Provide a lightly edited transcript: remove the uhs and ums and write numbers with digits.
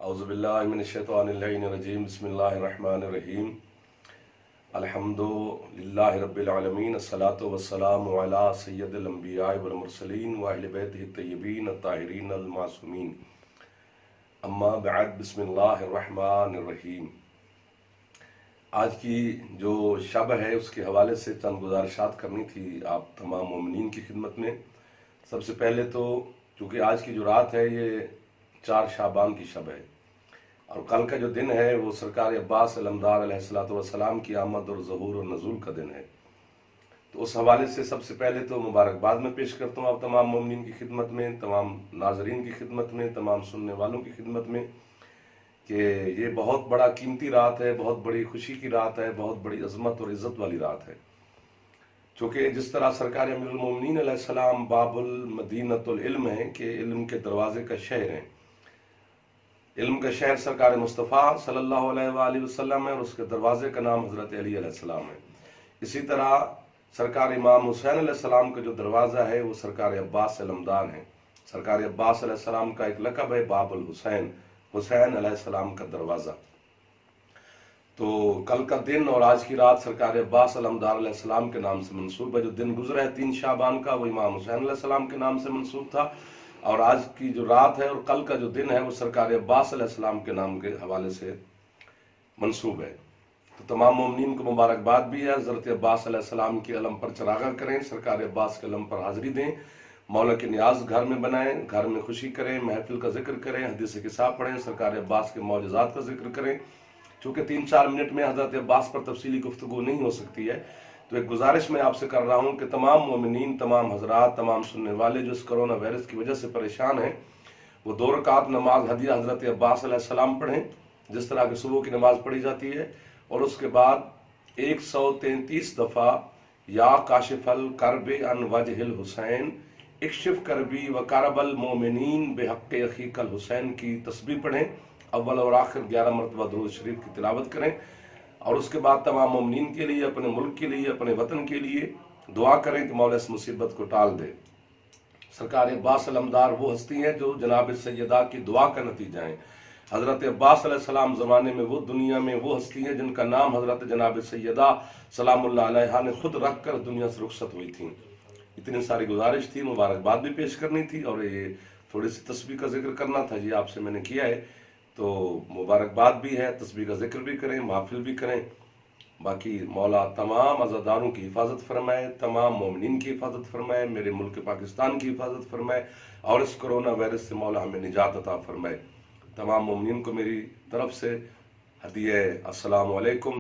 औज़ुबिल्लाहिमिनश्शैतानिर्रजीम बिस्मिल्लाहिर्रहमानिर्रहीम अल्हम्दुलिल्लाहि रब्बिल आलमीन अस्सलातु वस्सलामु अला सय्यदिल अंबिया'i वल मुरसलीन व अहलि बैतिहि तय्यबीन अत्ताहिरीन अल मासूमीन अम्मा बअद बिस्मिल्लाहिर्रहमानिर्रहीम। आज की जो शब है उसके हवाले से चंद गुजारिशात करनी थी आप तमाम मोमिनीन की खिदमत में। सबसे पहले तो चूँकि आज की जो रात है ये 4 शाबान की शब है और कल का जो दिन है वो सरकार अब्बास अलमदार अलैहिस्सलातु वस्सलाम की आमद और ज़हूर और नज़ूल का दिन है। तो उस हवाले से सबसे पहले तो मुबारकबाद में पेश करता हूँ आप तमाम मोमिनीन की खिदमत में, तमाम नाजरीन की खिदमत में, तमाम सुनने वालों की खिदमत में कि ये बहुत बड़ा कीमती रात है, बहुत बड़ी खुशी की रात है, बहुत बड़ी अजमत और इज़्ज़त वाली रात है। चूँकि जिस तरह सरकार अमीरुल मोमिनीन अलैहिस्सलाम बाबुल मदीनतुल इल्म है कि इल्म के दरवाजे का शहर है, इल्म का शहर सरकार मुस्तफ़ा सल्लल्लाहु अलैहि वसल्लम है और उसके दरवाजे का नाम हज़रत अली अलैहिस्सलाम है। इसी तरह सरकार इमाम हुसैन अलैहिस्सलाम का जो दरवाज़ा है वो सरकार अब्बास अलमदार है। सरकार अब्बास अलैहिस्सलाम का एक लक़ब है बाबुल हुसैन, हुसैन अलैहिस्सलाम का दरवाज़ा। तो कल का दिन और आज की रात सरकार अब्बास अलमदार अलैहिस्सलाम के नाम से मंसूब है। जो दिन गुजरा है 3 शाबान का वो इमाम हुसैन अलैहिस्सलाम के नाम से मंसूब था और आज की जो रात है और कल का जो दिन है वो सरकार अब्बास अलैहिस्सलाम के नाम के हवाले से मंसूब है। तो तमाम मोमिनीन को मुबारकबाद भी है। हज़रत अब्बास अलैहिस्सलाम की अलम पर चरागा करें, सरकार अब्बास के अलम पर हाजिरी दें, मौला के नियाज घर में बनाएं, घर में खुशी करें, महफिल का जिक्र करें, हदीस किताब पढ़ें, सरकार अब्बास के मौजज़ात का जिक्र करें। चूँकि 3-4 मिनट में हज़रत अब्बास पर तफसीली गुफ्तगू नहीं हो सकती है तो एक गुजारिश मैं आपसे कर रहा हूँ कि तमाम मोमिनीन, तमाम हजरात, तमाम सुनने वाले जो इस कोरोना वायरस की वजह से परेशान हैं वो 2 रकात नमाज हदिया हज़रत अब्बास अलैहिस्सलाम पढ़ें जिस तरह की सुबह की नमाज पढ़ी जाती है और उसके बाद 133 दफ़ा या काशिफल करब अन वजहिल हुसैन इक्शिफ करबी व करबल मोमिनीन बेहक़ अख़ीकल हुसैन की तस्बीह पढ़ें। अव्वल और आखिर 11 मरतबा दुरूद शरीफ की तिलावत करें और उसके बाद तमाम मोमिनीन के लिए, अपने मुल्क के लिए, अपने वतन के लिए दुआ करें कि मौला इस मुसीबत को टाल दे। सरकार अब्बास अलमदार वो हस्ती हैं जो जनाब सैयदा की दुआ का नतीजा है। हज़रत अब्बास अलैहिस्सलाम ज़माने में वो दुनिया में वो हस्ती हैं जिनका नाम हज़रत जनाब सैयदा सलामुल्लाह अलैहा ने खुद रख कर दुनिया से रुखसत हुई थी। इतनी सारी गुजारिश थी, मुबारकबाद भी पेश करनी थी और ये थोड़ी सी तस्बीह का जिक्र करना था, ये आपसे मैंने किया है। तो मुबारकबाद भी है, तस्बीह का जिक्र भी करें, महफिल भी करें। बाकी मौला तमाम अज़ादारों की हिफाजत फरमाए, तमाम मोमिनीन की हिफाजत फरमाए, मेरे मुल्क पाकिस्तान की हिफाजत फरमाए और इस कोरोना वायरस से मौला हमें निजात अता फरमाए। तमाम मोमिनीन को मेरी तरफ से हदिया अस्सलामु अलैकुम।